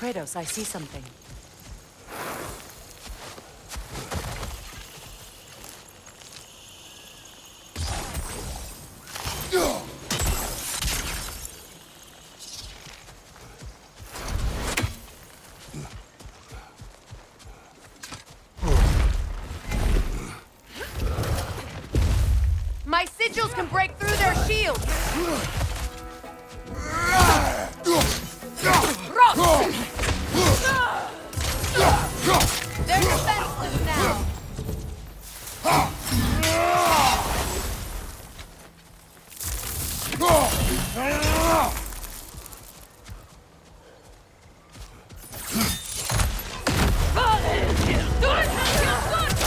Kratos, I see something. My sigils can break through their shields! They're defenseless now!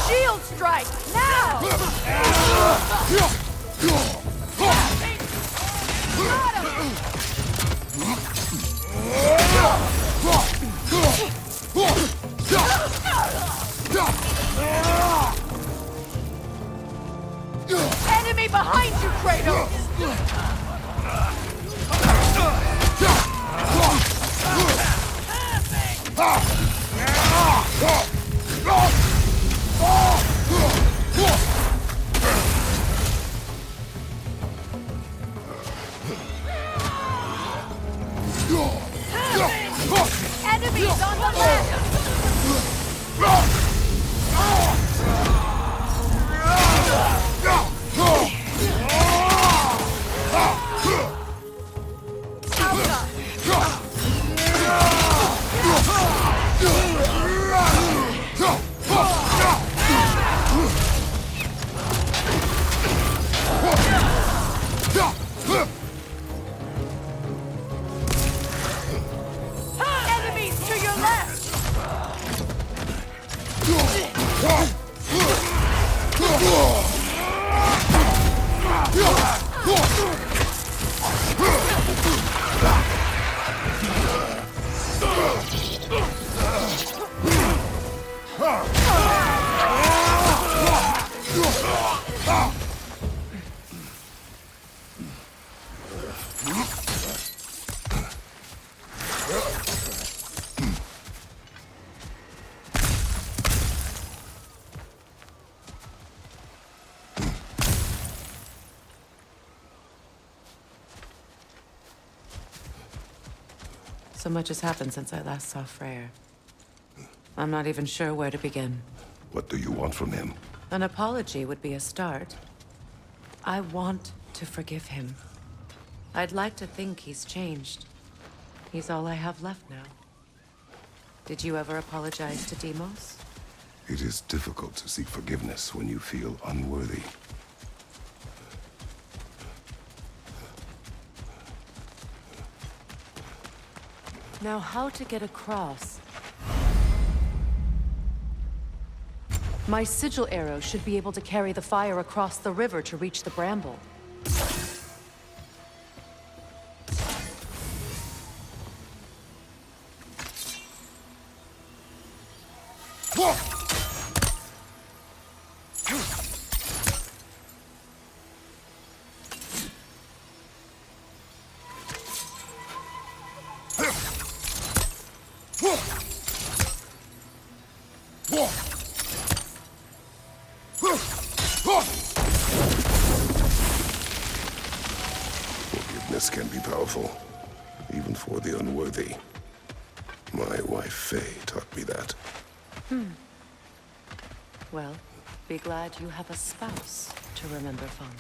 Shield strike! Now! Enemy behind you, Kratos! Enemies on the left! Enemies to your left! So much has happened since I last saw Freyr. I'm not even sure where to begin. What do you want from him? An apology would be a start. I want to forgive him. I'd like to think he's changed. He's all I have left now. Did you ever apologize to Deimos? It is difficult to seek forgiveness when you feel unworthy. Now, how to get across? My sigil arrow should be able to carry the fire across the river to reach the bramble. Forgiveness can be powerful, even for the unworthy. My wife, Faye, taught me that. Well, be glad you have a spouse to remember fondly.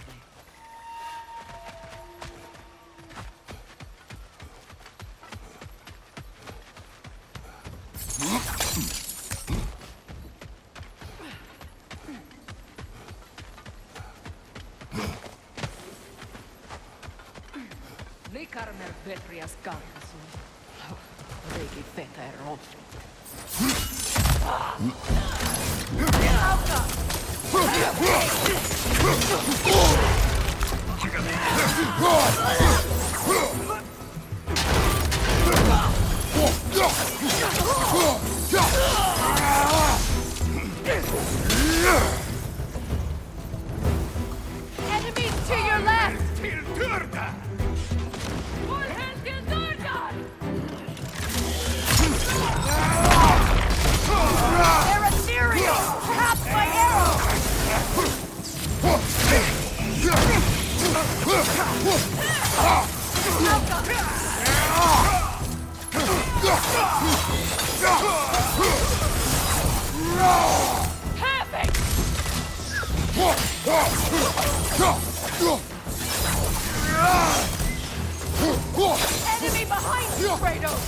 Likarmer Petrias Karkasun. Reiki Feta Rofi. Enemies to your left! Enemy behind you, Kratos!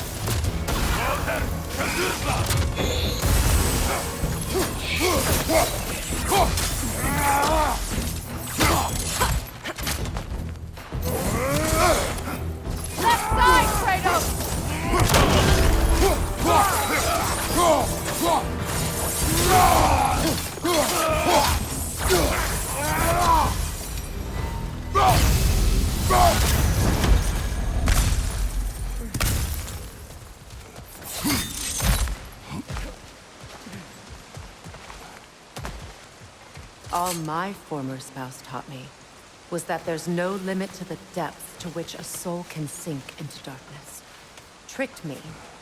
Left side, Kratos! All my former spouse taught me was that there's no limit to the depth to which a soul can sink into darkness. Tricked me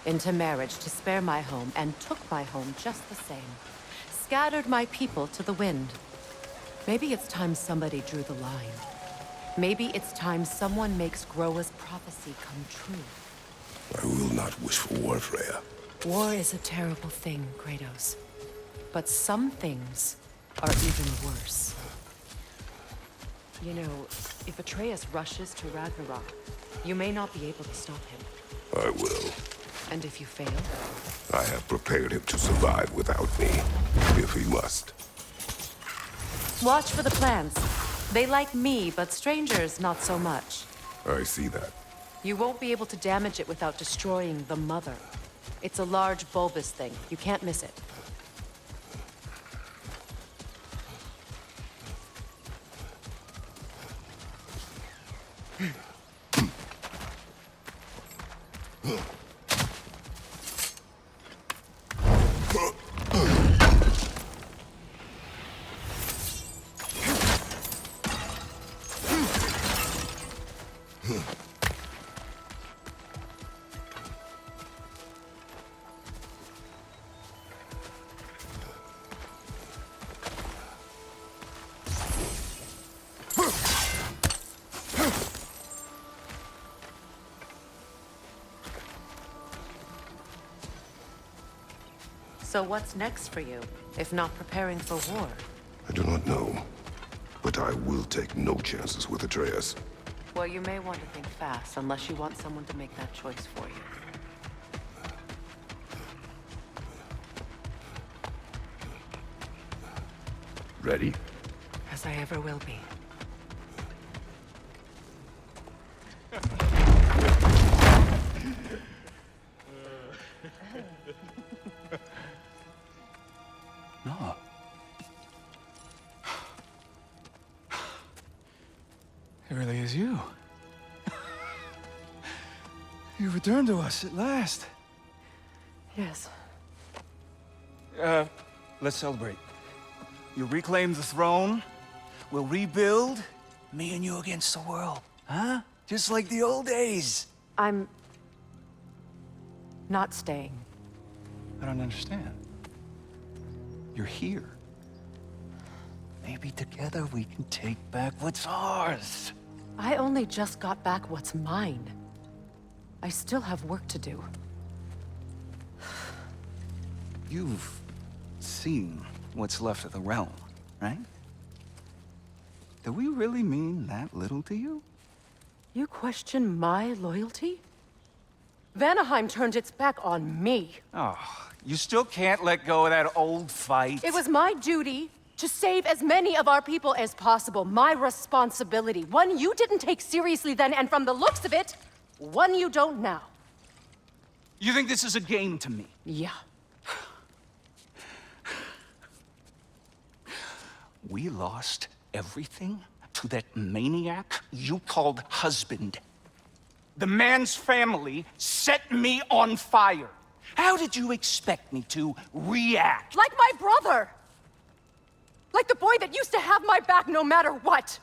into marriage to spare my home and took my home just the same. Scattered my people to the wind. Maybe it's time somebody drew the line. Maybe it's time someone makes Groa's prophecy come true. I will not wish for war, Freya. War is a terrible thing, Kratos. But some things are even worse. You know, if Atreus rushes to Ragnarok, you may not be able to stop him. I will. And if you fail? I have prepared him to survive without me, if he must. Watch for the plants. They like me, but strangers not so much. I see that. You won't be able to damage it without destroying the mother. It's a large bulbous thing. You can't miss it. So what's next for you, if not preparing for war? I do not know, but I will take no chances with Atreus. Well, you may want to think fast, unless you want someone to make that choice for you. Ready? As I ever will be. No. It really is you. You returned to us at last. Yes. Let's celebrate. You reclaim the throne. We'll rebuild. Me and you against the world. Huh? Just like the old days. I'm not staying. I don't understand. You're here. Maybe together we can take back what's ours. I only just got back what's mine. I still have work to do. You've seen what's left of the realm, right? Do we really mean that little to you? You question my loyalty? Vanaheim turned its back on me. Oh, you still can't let go of that old fight? It was my duty to save as many of our people as possible. My responsibility. One you didn't take seriously then, and from the looks of it, one you don't now. You think this is a game to me? Yeah. We lost everything to that maniac you called husband. The man's family set me on fire. How did you expect me to react? Like my brother! Like the boy that used to have my back no matter what!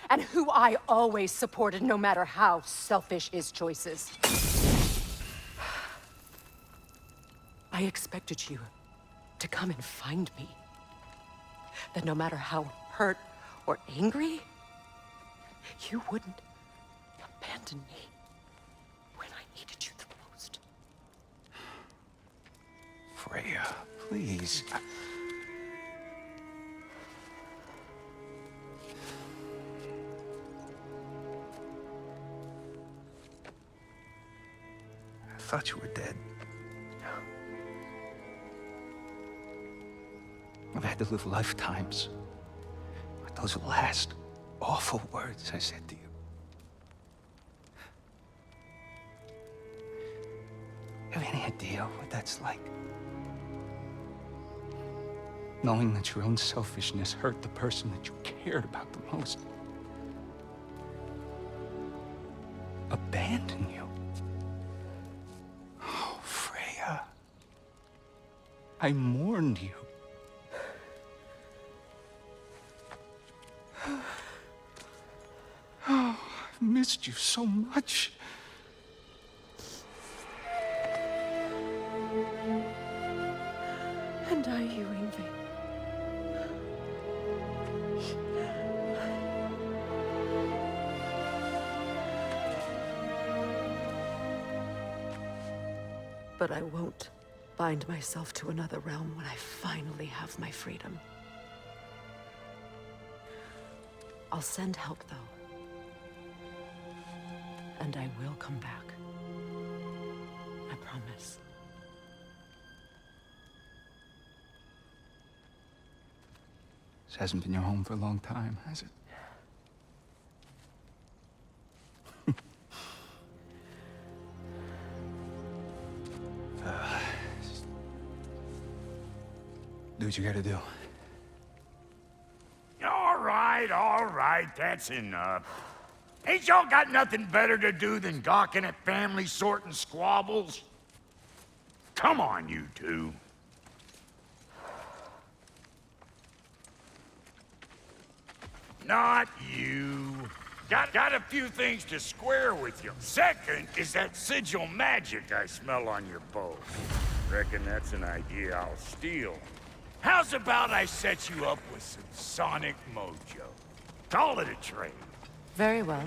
And who I always supported no matter how selfish his choices. I expected you to come and find me. That no matter how hurt or angry, you wouldn't abandon me when I needed you the most. Freya, please. thought you were dead. I've had to live lifetimes with those last awful words I said to you. Have any idea what that's like? Knowing that your own selfishness hurt the person that you cared about the most. Abandon you. Oh, Freya. I mourned you. Oh, I've missed you so much. And I you, Yngvi. But I won't bind myself to another realm when I finally have my freedom. I'll send help, though. And I will come back. I promise. This hasn't been your home for a long time, has it? Do what you gotta do. All right, that's enough. Ain't y'all got nothing better to do than gawking at family sorting squabbles? Come on, you two. Not you. Got a few things to square with you. Second is that sigil magic I smell on your bow. Reckon that's an idea I'll steal. How's about I set you up with some sonic mojo? Call it a trade. Very well.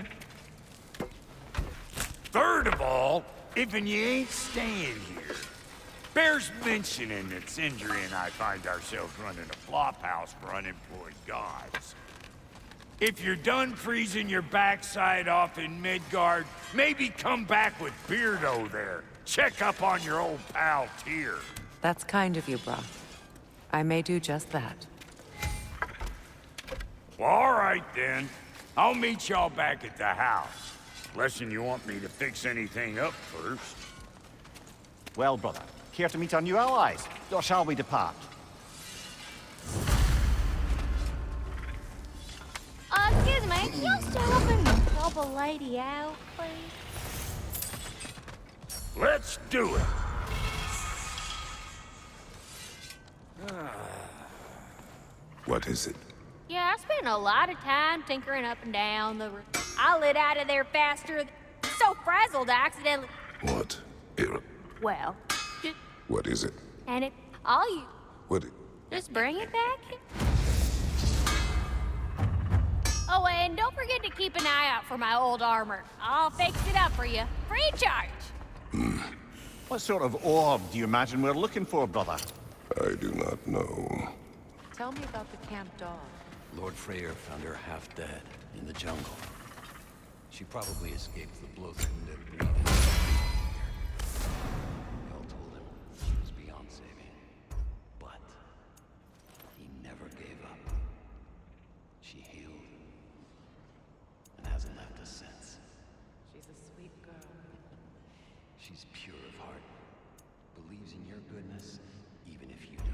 Third of all, if you ain't staying here, bears mentioning that Sindri and I find ourselves running a flop house for unemployed gods. If you're done freezing your backside off in Midgard, maybe come back with Beardo there. Check up on your old pal Tyr. That's kind of you, brah. I may do just that. Well, all right then. I'll meet y'all back at the house. Unless you want me to fix anything up first. Well, brother, care to meet our new allies? Or shall we depart? Excuse me, y'all still helping help a lady out, please? Let's do it. What is it? Yeah, I spent a lot of time tinkering up and down the... I lit out of there faster, so frazzled I accidentally... What? Well, What is it? and it... all you... What? Just bring it back. Oh, and don't forget to keep an eye out for my old armor. I'll fix it up for you. Free charge. What sort of orb do you imagine we're looking for, brother? I do not know. Tell me about the camp dog. Lord Freyr found her half dead in the jungle. She probably escaped the bloodthirst and bleeding. Hell told him she was beyond saving. But he never gave up. She healed and hasn't left us since. She's a sweet girl. She's pure of heart, believes in your goodness, even if you don't.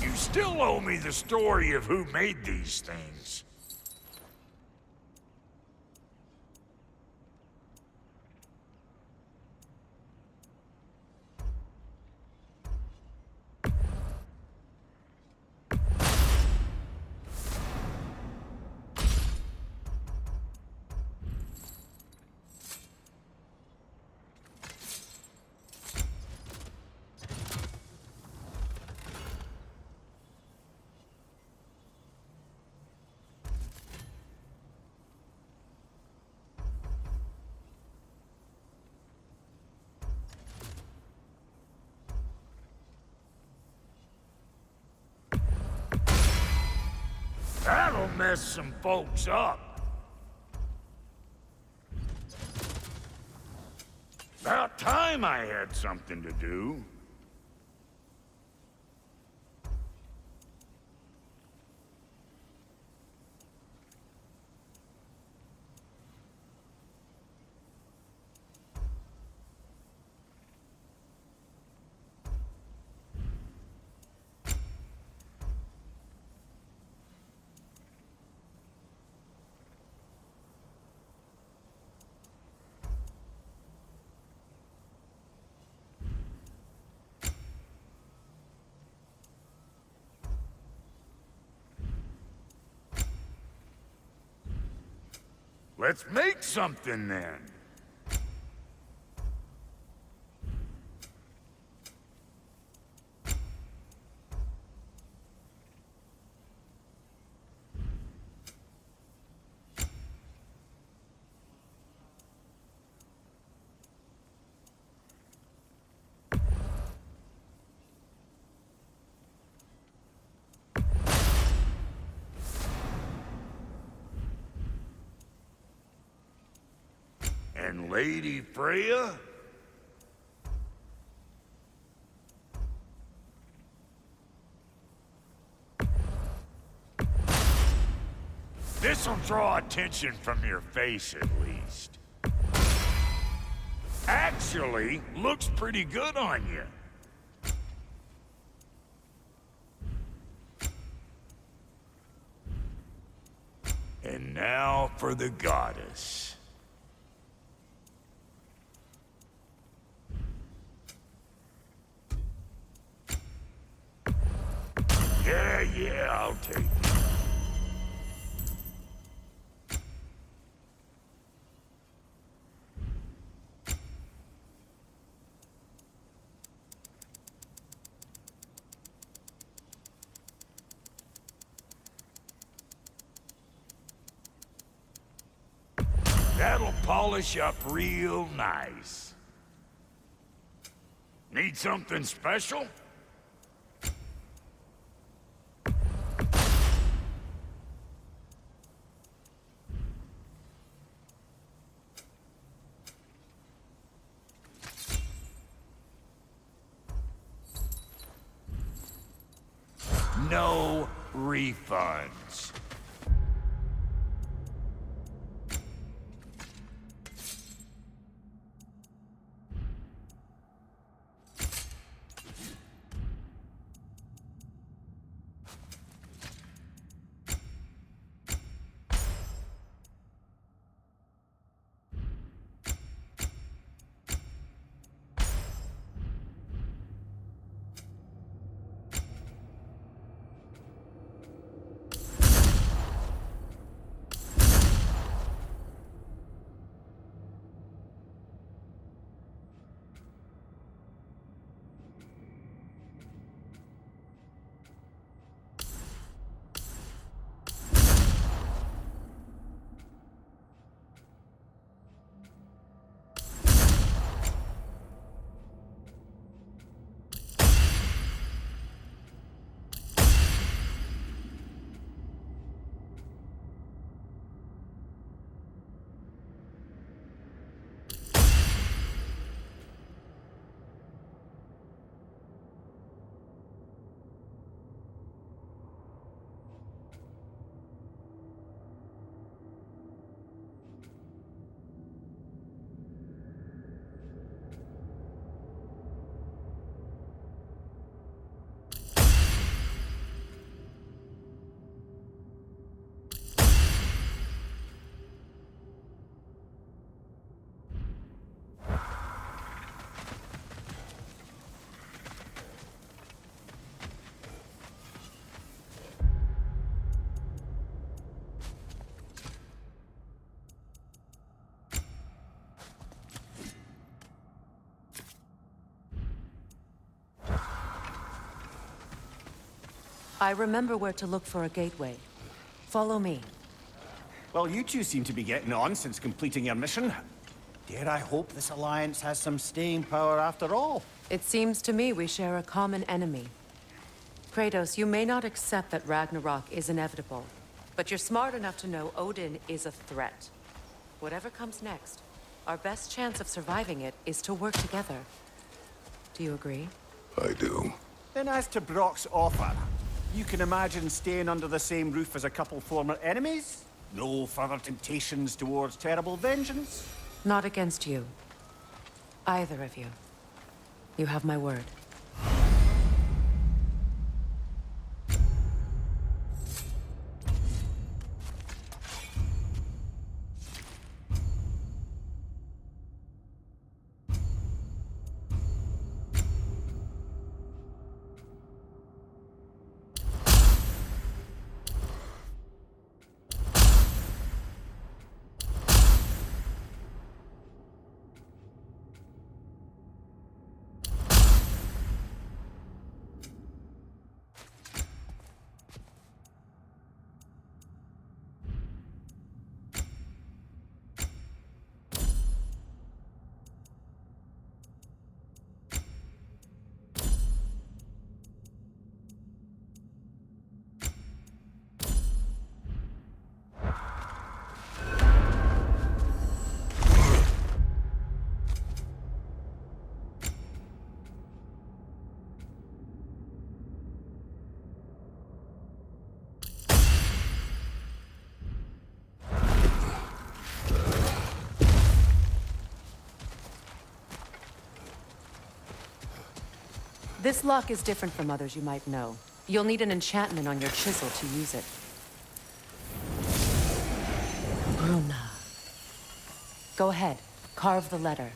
You still owe me the story of who made these things. mess some folks up. About time I had something to do. Let's make something then. And Lady Freya? This'll draw attention from your face, at least. Actually, looks pretty good on you. And now for the goddess. Yeah, I'll take it. That'll polish up real nice. Need something special? No refunds. I remember where to look for a gateway. Follow me. Well, you two seem to be getting on since completing your mission. Dare I hope this alliance has some staying power after all? It seems to me we share a common enemy. Kratos, you may not accept that Ragnarok is inevitable, But you're smart enough to know Odin is a threat. Whatever comes next, our best chance of surviving it is to work together. Do you agree? I do. Then as to Brock's offer, you can imagine staying under the same roof as a couple former enemies? No further temptations towards terrible vengeance? Not against you. Either of you. You have my word. This lock is different from others you might know. You'll need an enchantment on your chisel to use it. Bruna. Go ahead. Carve the letter.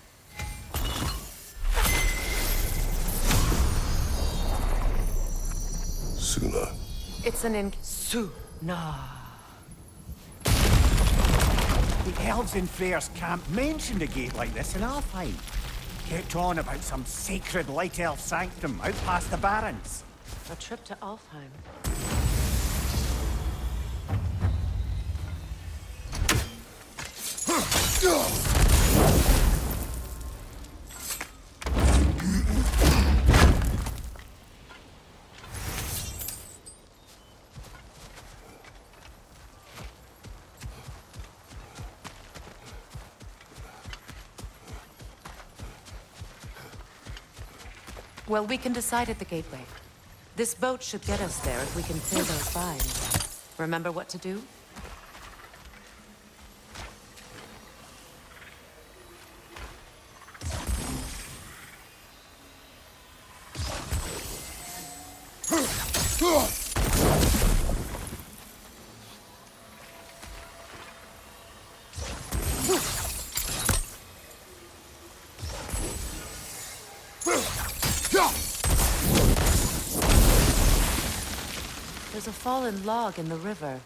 Suna. It's an Suna. The elves in Freyr's camp mentioned a gate like this in Alfheim. Kept on about some sacred light elf sanctum out past the Barrens. A trip to Alfheim. Well, we can decide at the gateway. This boat should get us there if we can clear those vines. Remember what to do? There's a fallen log in the river.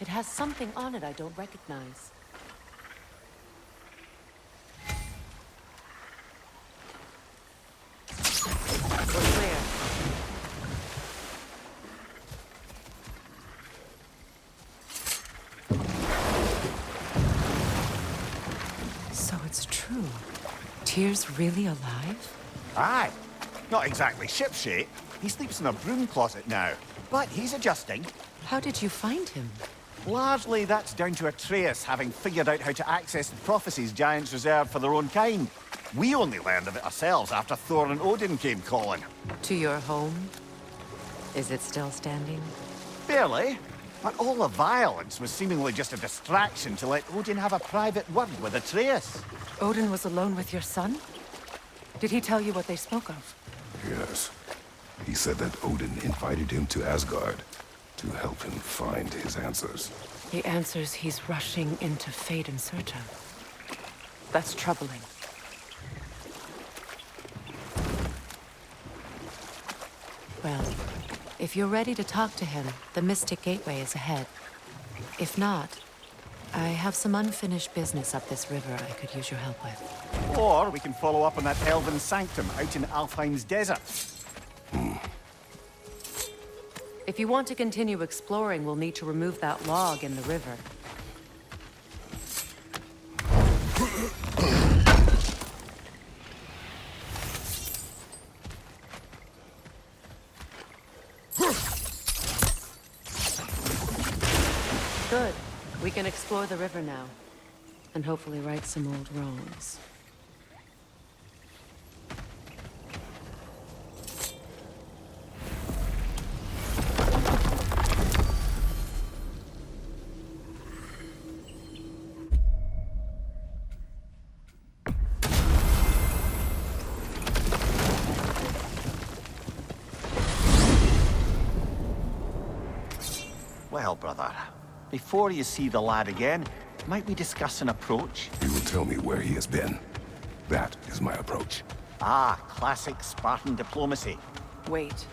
It has something on it I don't recognize. We're clear. So it's true. Tyr's really alive? Aye. Not exactly shipshape. He sleeps in a broom closet now. But he's adjusting. How did you find him? Largely, that's down to Atreus having figured out how to access the prophecies giants reserved for their own kind. We only learned of it ourselves after Thor and Odin came calling. To your home? Is it still standing? Barely. But all the violence was seemingly just a distraction to let Odin have a private word with Atreus. Odin was alone with your son? Did he tell you what they spoke of? Yes. He said that Odin invited him to Asgard to help him find his answers. The answers he's rushing into fate in search of. That's troubling. Well, if you're ready to talk to him, the Mystic Gateway is ahead. If not, I have some unfinished business up this river I could use your help with. Or we can follow up on that elven sanctum out in Alfheim's desert. If you want to continue exploring, we'll need to remove that log in the river. can explore the river now, and hopefully right some old wrongs. Well, brother, before you see the lad again, might we discuss an approach? You will tell me where he has been. That is my approach. Ah, classic Spartan diplomacy. Wait.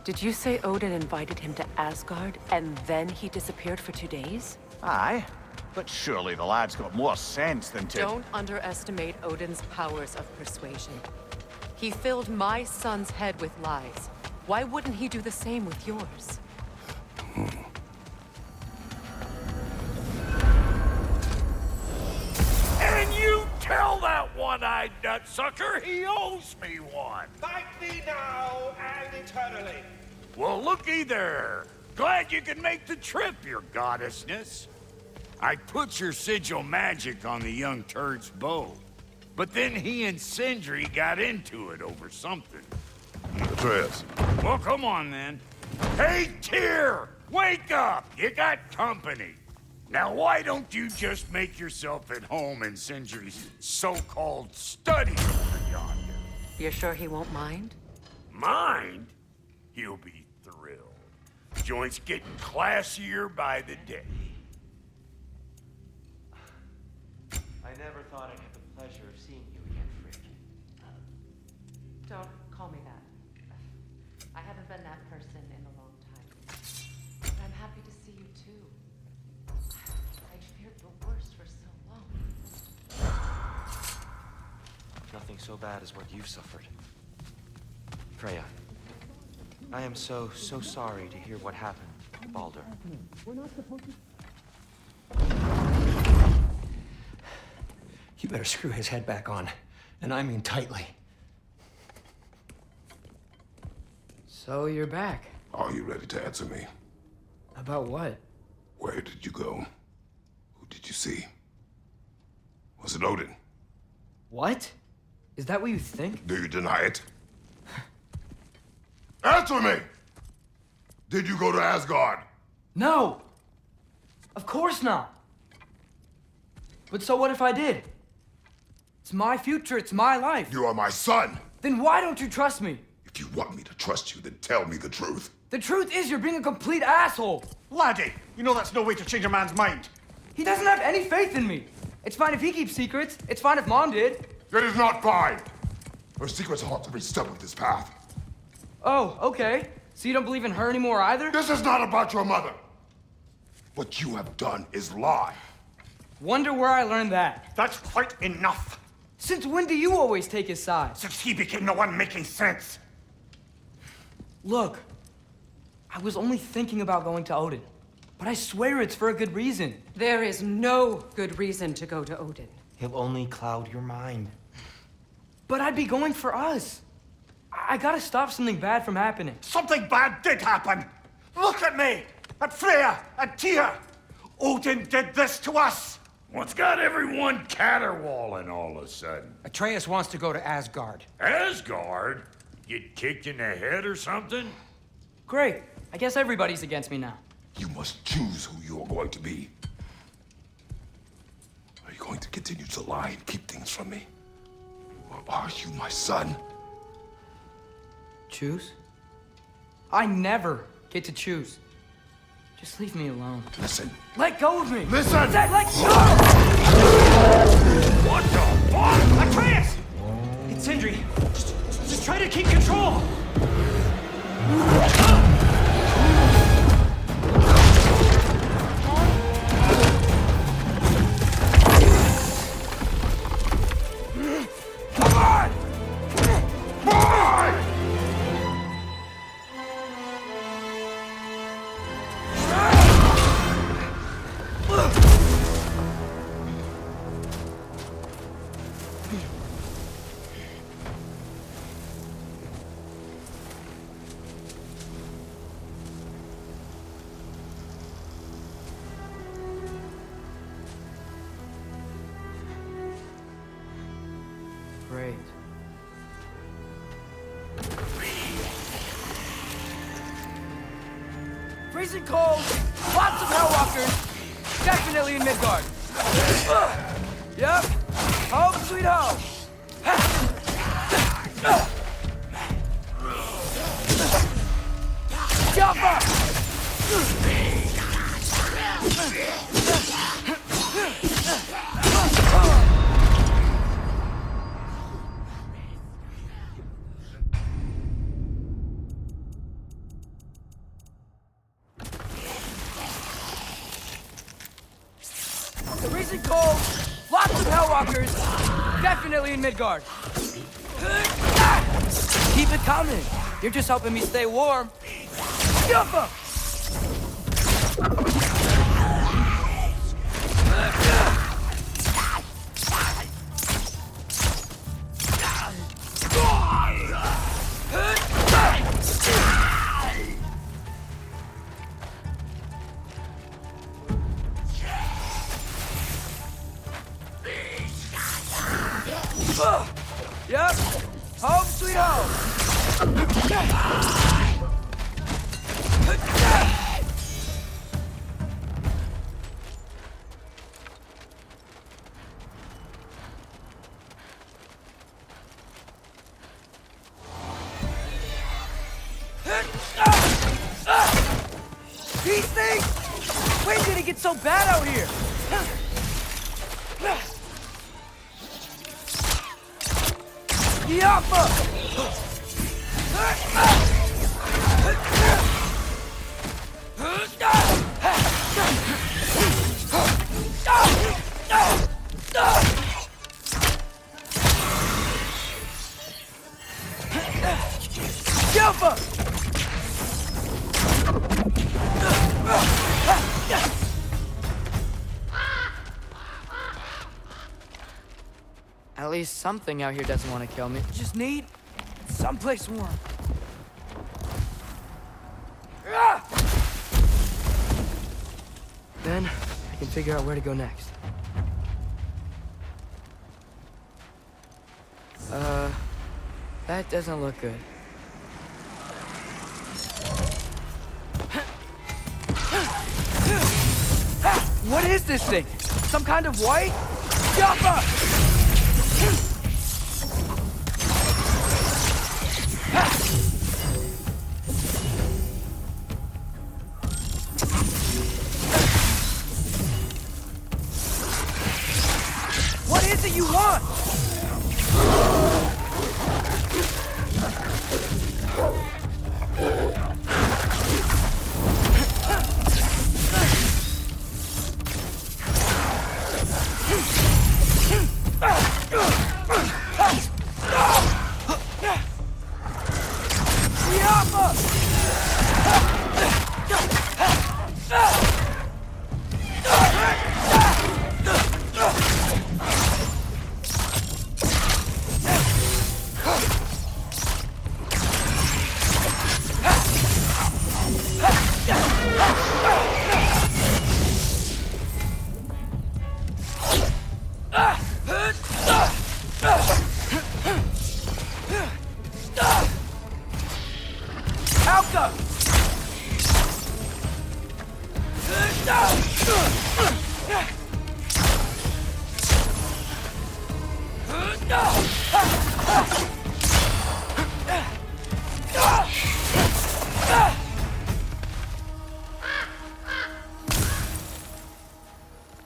Did you say Odin invited him to Asgard, and then he disappeared for 2 days? Aye, but surely the lad's got more sense than to... Don't underestimate Odin's powers of persuasion. He filled my son's head with lies. Why wouldn't he do the same with yours? And you tell that one-eyed nutsucker he owes me one. Thank thee now and eternally. Well, looky there. Glad you could make the trip, your goddessness. I put your sigil magic on the young turd's bow, but then he and Sindri got into it over something. Atreus. Well, come on then. Hey, Tyr! Wake up! You got company. Now, why don't you just make yourself at home in Sindri's so-called study over yonder? You're sure he won't mind? Mind? He'll be thrilled. Joint's getting classier by the day. I never thought I'd have the pleasure of seeing you again, Frick. Don't call me that. I haven't been that person in a long time. But I'm happy to see you too. I'd feared the worst for so long. Nothing so bad as what you've suffered. Freya, I am so sorry to hear what happened to Baldur. You better screw his head back on, and I mean tightly. So you're back. Are you ready to answer me? About what? Where did you go? Who did you see? Was it Odin? What? Is that what you think? Do you deny it? Answer me! Did you go to Asgard? No! Of course not! But so what if I did? It's my future, it's my life. You are my son! Then why don't you trust me? If you want me to trust you, then tell me the truth. The truth is you're being a complete asshole! Laddie, you know that's no way to change a man's mind. He doesn't have any faith in me. It's fine if he keeps secrets. It's fine if Mom did. It is not fine! Her secrets haunt every step of this path. Oh, okay. So you don't believe in her anymore either? This is not about your mother! What you have done is lie. Wonder where I learned that. That's quite enough. Since when do you always take his side? Since he became the one making sense. Look, I was only thinking about going to Odin, but I swear it's for a good reason. There is no good reason to go to Odin. He'll only cloud your mind. But I'd be going for us. I gotta stop something bad from happening. Something bad did happen. Look at me, at Freya, at Tyr. Odin did this to us. What's got everyone caterwauling all of a sudden? Atreus wants to go to Asgard. Asgard? Get kicked in the head or something? Great. I guess everybody's against me now. You must choose who you are going to be. Are you going to continue to lie and keep things from me? Or are you my son? Choose? I never get to choose. Just leave me alone. Listen. Let go of me! Listen! Let go! What the fuck? Atreus! It's Sindri. Just try to keep control! Come on! Boy! Great. Freezing cold, lots of Hellwalkers, definitely in Midgard. Yep, home sweet home. Jump up! Freezing cold, lots of Hellwalkers, definitely in Midgard. Keep it coming. You're just helping me stay warm. Jump up! Yep, home sweet home. These things? When did it get so bad out here? Yappa! Yappa! At least something out here doesn't want to kill me. Just need someplace warm. Then I can figure out where to go next. That doesn't look good. What is this thing? Some kind of white? Jumper! What is it you want?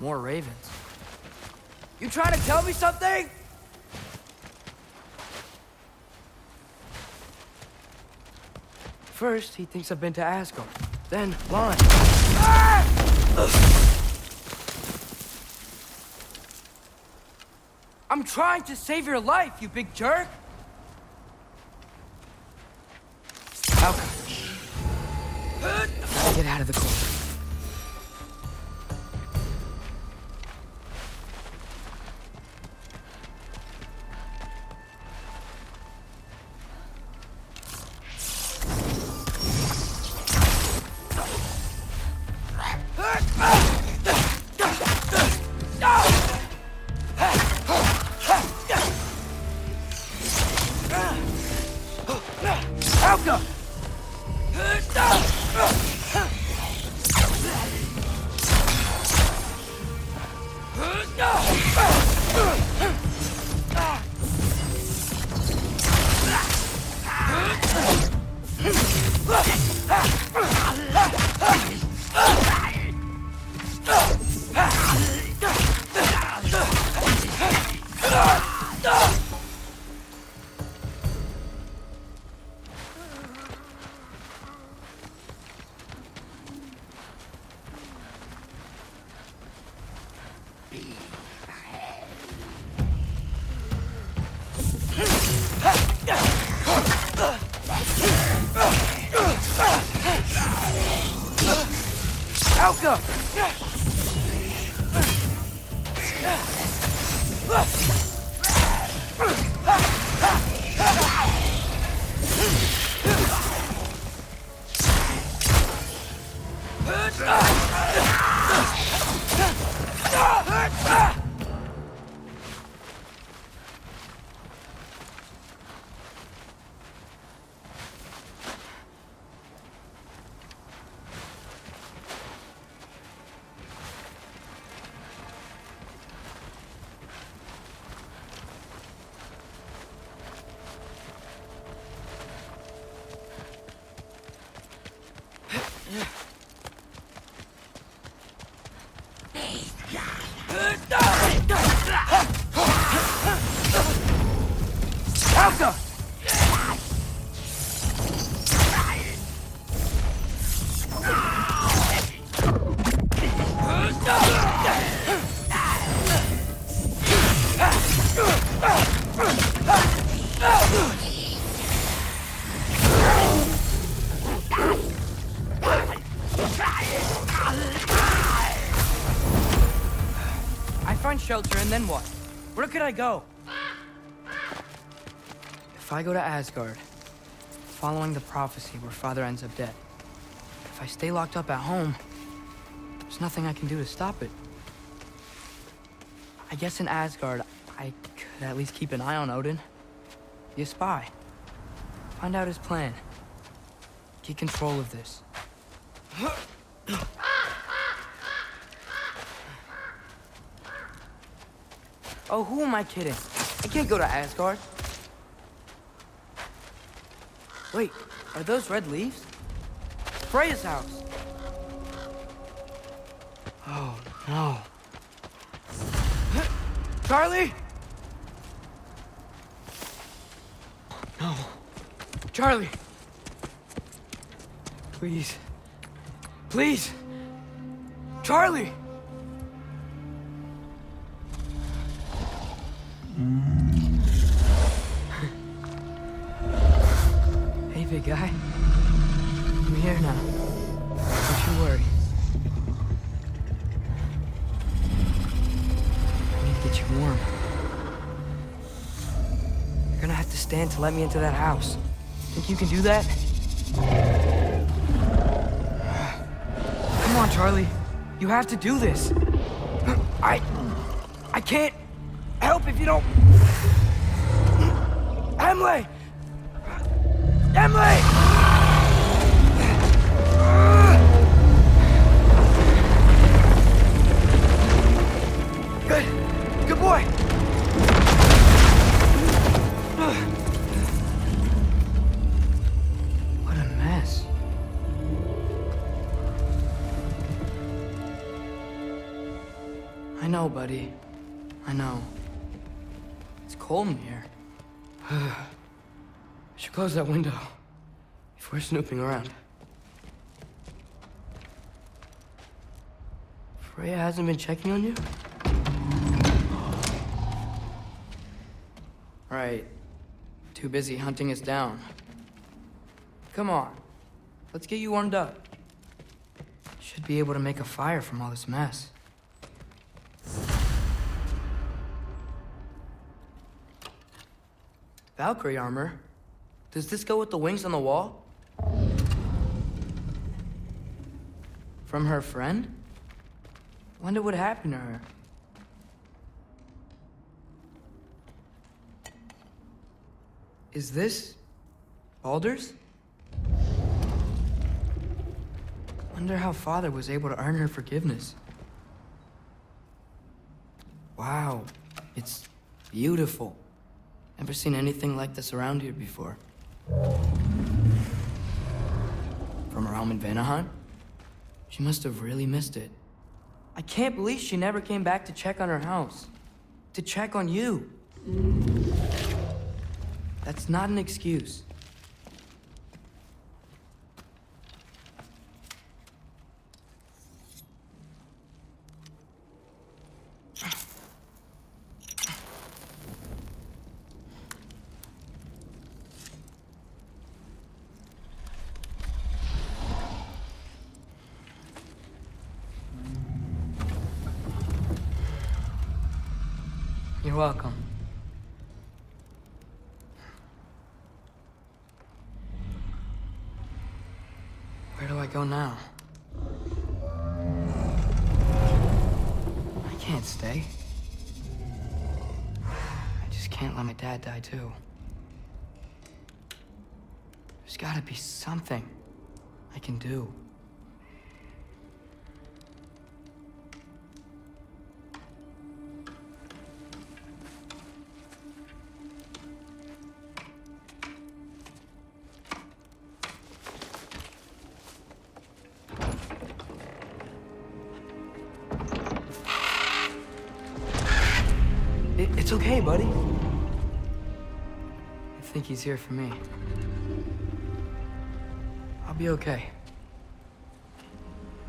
More ravens. You trying to tell me something? First, he thinks I've been to Asgard. Then, lying. Ah! I'm trying to save your life, you big jerk! How come? Gotta get out of the cold. Helga! Helga! Helga! I find shelter and then what? Where could I go? If I go to Asgard, following the prophecy where Father ends up dead, if I stay locked up at home, there's nothing I can do to stop it. I guess in Asgard, I could at least keep an eye on Odin. Be a spy. Find out his plan. Get control of this. Oh, who am I kidding? I can't go to Asgard. Wait, are those red leaves? Freya's house. Oh, no. Charlie? No. Charlie. Please. Please. Charlie! Hey, big guy. I'm here now. Don't you worry. I need to get you warm. You're gonna have to stand to let me into that house. Think you can do that? Come on, Charlie. You have to do this. I can't help if you don't... Emily! Emily! Good. Good boy. What a mess. I know, buddy. I know. It's cold in here. I should close that window before snooping around. Freya hasn't been checking on you? Right. Too busy hunting us down. Come on. Let's get you warmed up. Should be able to make a fire from all this mess. Valkyrie armor? Does this go with the wings on the wall? From her friend? Wonder what happened to her. Is this Baldur's? Wonder how Father was able to earn her forgiveness. Wow, it's beautiful. Never seen anything like this around here before. From her home in Vanaheim? She must have really missed it. I can't believe she never came back to check on her house. To check on you. That's not an excuse. You're welcome. Where do I go now? I can't stay. I just can't let my dad die too. There's gotta be something I can do. It's okay, buddy. I think he's here for me. I'll be okay.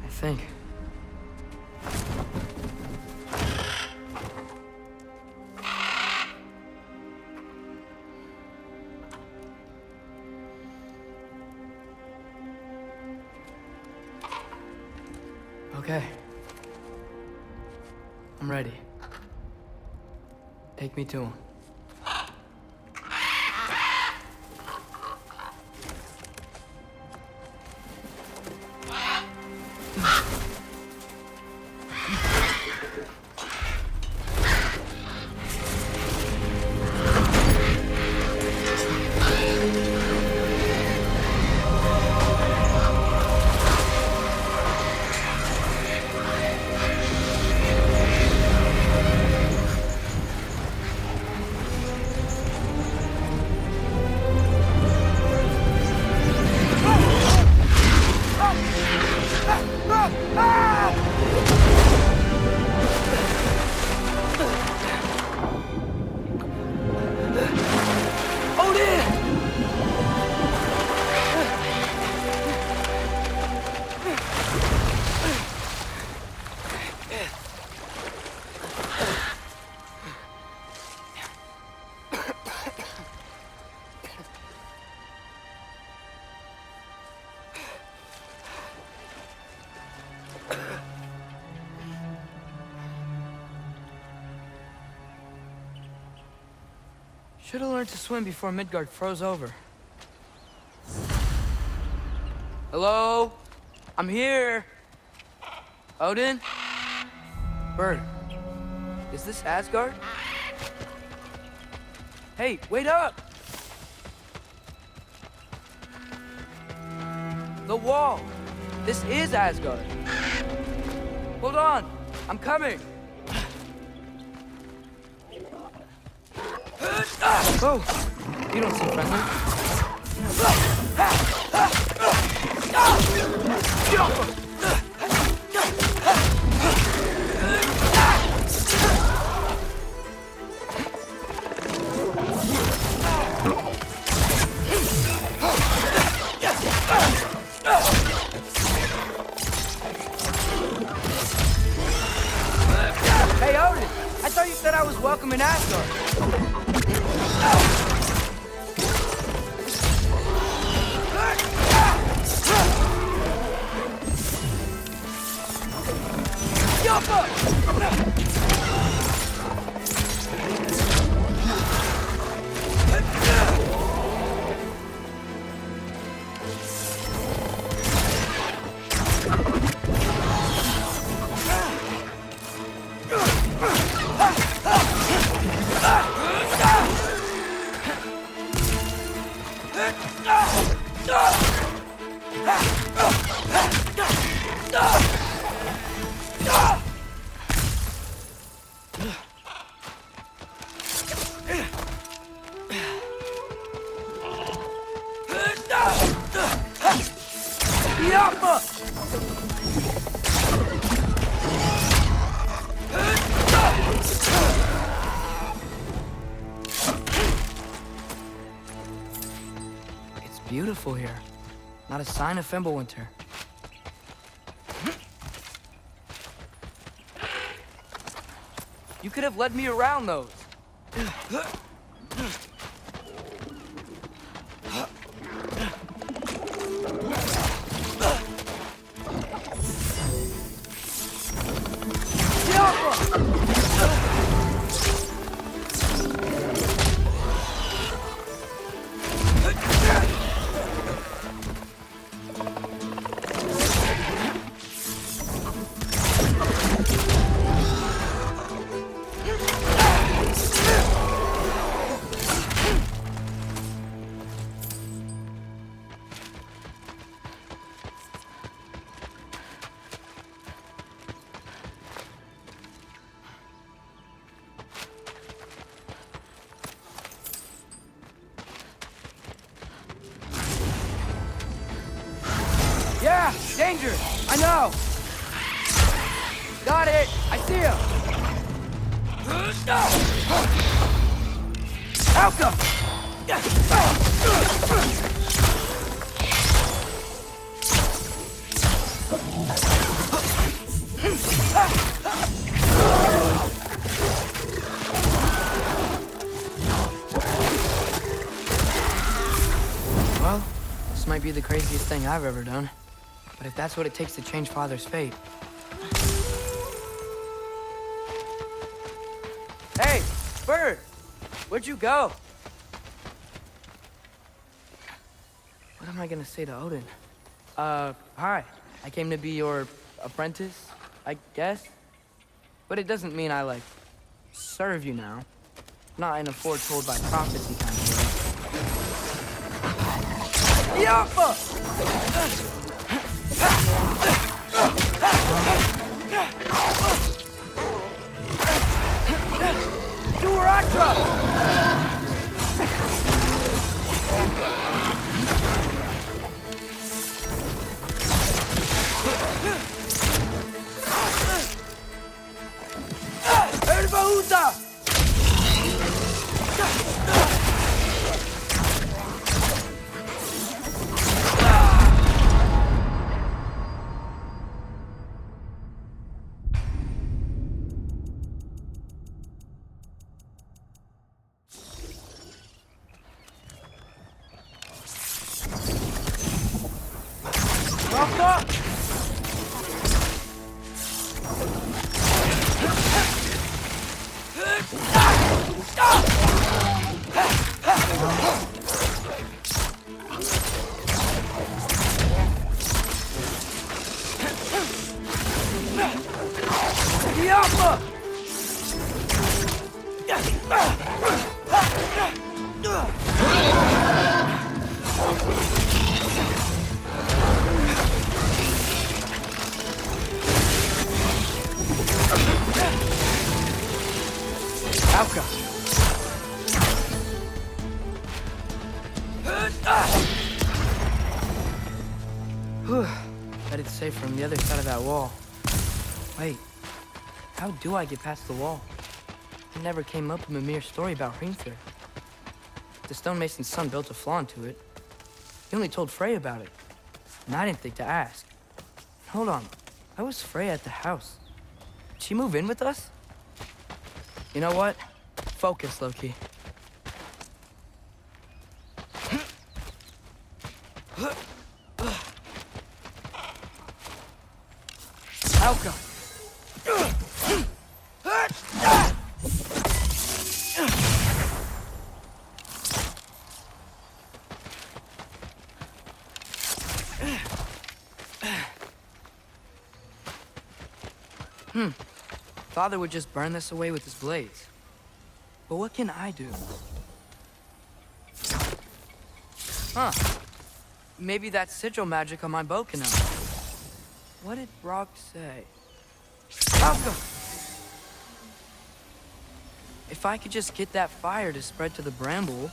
I think. Okay. I'm ready. Take me to him. Should have learned to swim before Midgard froze over. Hello? I'm here. Odin? Bird. Is this Asgard? Hey, wait up! The wall! This is Asgard. Hold on, I'm coming. Oh, you don't seem friendly. Hey, Odin! I thought you said I was welcome in Asgard. It's beautiful here. Not a sign of Fimbulwinter. You could have led me around those. Yeah, danger! I know! Got it! I see him! Alka! Well, this might be the craziest thing I've ever done. But if that's what it takes to change Father's fate... Hey, Bird! Where'd you go? What am I gonna say to Odin? Hi. I came to be your apprentice, I guess? But it doesn't mean I, like, serve you now. Not in a foretold by prophecy kind of way. Yappa! Duratra! Erbaúta! Bet it's safe from the other side of that wall. Wait, how do I get past the wall? It never came up in Mimir's story about Hrimthur. The stonemason's son built a flaw into it. He only told Frey about it, and I didn't think to ask. Hold on, how was Frey at the house? Did she move in with us? You know what? Focus, Loki. Alka! Father would just burn this away with his blades. But what can I do? Huh. Maybe that sigil magic on my bow can help. What did Brock say? Alka! If I could just get that fire to spread to the bramble...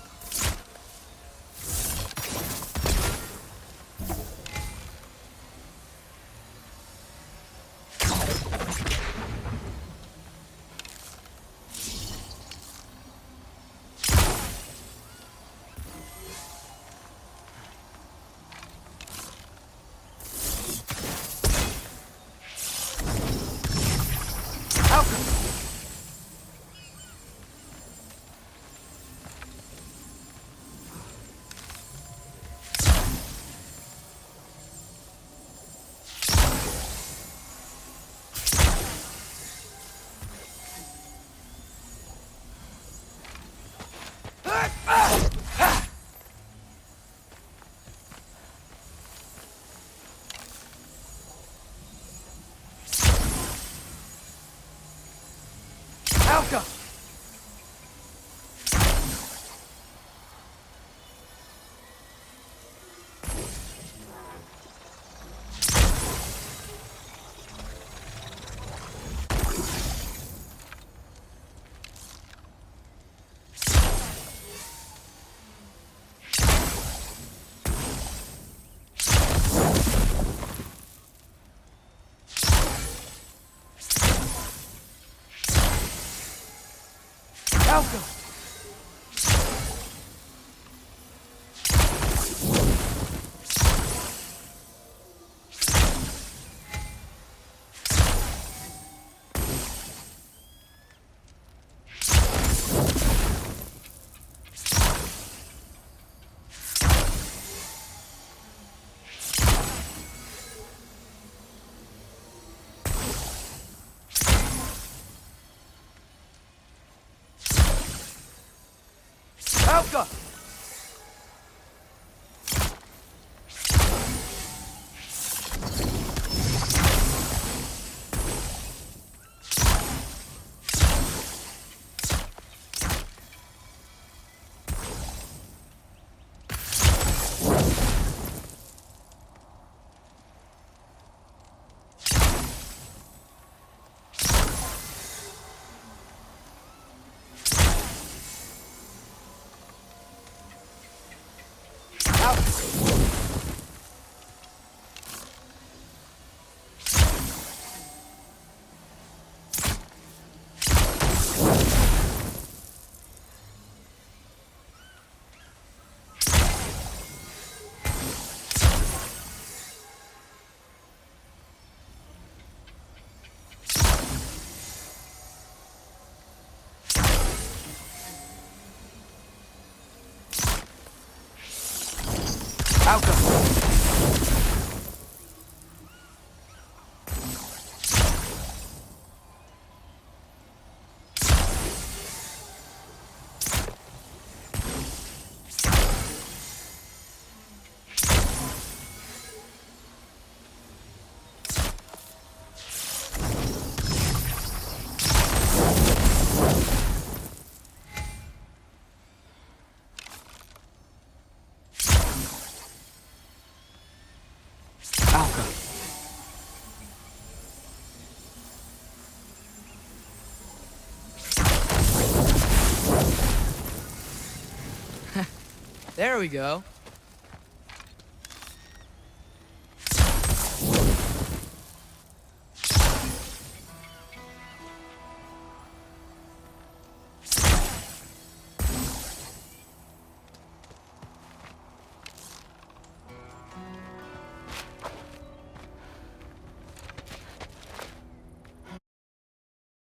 Alka! Alka! Alka! Alka! There we go.